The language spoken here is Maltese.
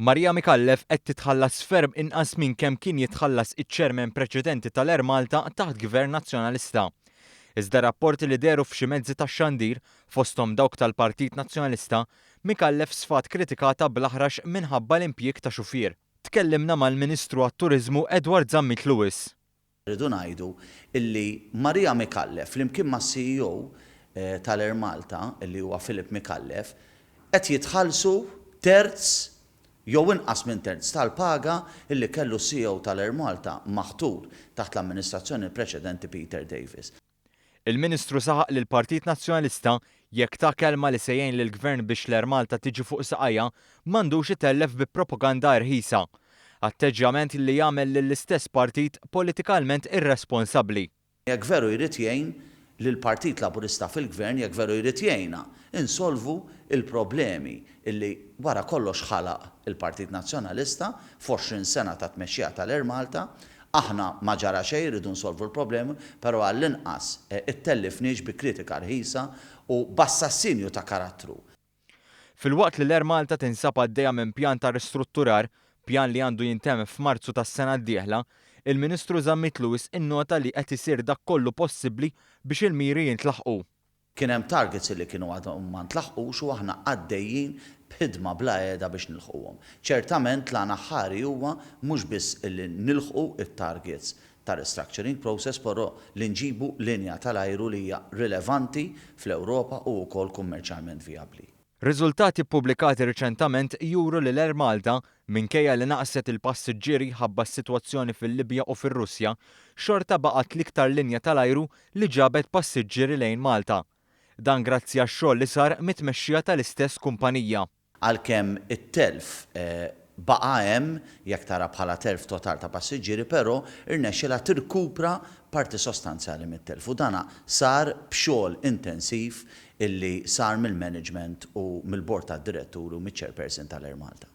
Marija Mikallef qed titħallas ferm inqas minn kemm kien jitħallas iċ-chairman preċedenti tal-Air Malta taħt Gvern Nazzjonalista. Iżda rapporti li deru f'xi mezzi tax-xandir fosthom dawk tal-Partit Nazzjonalista, Mikallef sfat kritikata bl-aħrax minħabba l-impjieg ta' xufier. Tkellimna mal-Ministru għat-Turiżmu Edward Zammit Lewis. Rridu ngħidu illi Marija Mikallef flimkien mas-CEO tal-Air Malta, illi huwa Philip Mikallef, qed jitħallsu terz jew inqas minn terz tal-paga illi kellu CEO tal-Air Malta maħtur taħt l-amministrazzjoni preċedenti Peter Davis. Il-Ministru saħaq li l-Partit Nazzjonalista jekk ta' kelma li sejjen lill gvern biex l-Air Malta tiġi fuq saqajja m'għandux itellef bi propaganda rħisa. Atteġġjament li jagħmel lill-istess partit politikalment irresponsabbli. Jekk veru jrid jgħin lill Partit Laburista fil-Gvern, jekk veru jrid jgħinna insolvu il-problemi illi wara kollox ħalaq il-Partit Nazzjonalista f'20 sena ta' tmexxija tal-Air Malta. Aħna ma ġara xejn irridu nsolvu l-problemi, però għall-inqas ittellifniex bi kritika rħisa u bassassinju ta' karattru. Fil-waqt li l-Air Malta tinsab għaddejja minn pjan ta' ristrutturar, pjan li għandu jintemm f'Marzu tas-sena d-dieħla, il-Ministru Zammit Lewis innota li qed isir dak kollu possibbli biex il-miri jintlaħqu. Kien hemm targets li kienu għadhom ma ntlaħqux u aħna għaddejjin b'ħidma bla qiegħda biex nilħquhom. Ċertament l-għana ħari huwa mhux biss illi nilħqu it-targets ta' restructuring process, però li nġibu linja tal-ajru li hija rilevanti fl-Ewropa u wkoll kummerċjalment vijabbli. Riżultati ppubblikati riċentament juru li l-Air Malta minkejja li naqset il-passiġġieri ħabba s-sitwazzjoni fil-Libja u fir-Russja, xorta baqgħet l-iktar linja tal-ajru li ġabet passiġġieri lejn Malta. Dan grazzi għax-xogħol li sar mit-tmexxija tal-istess kumpanija. Għalkemm it-telf baqa' hemm jekk tara bħala telf total ta' passiġġieri, però irnexxielha tirkupra parti sostanzjali mit-telf. U dana sar b'xogħol intensiv illi sar mill-management u mill-bord tad-direttur u mill-chairperson tal-Air Malta.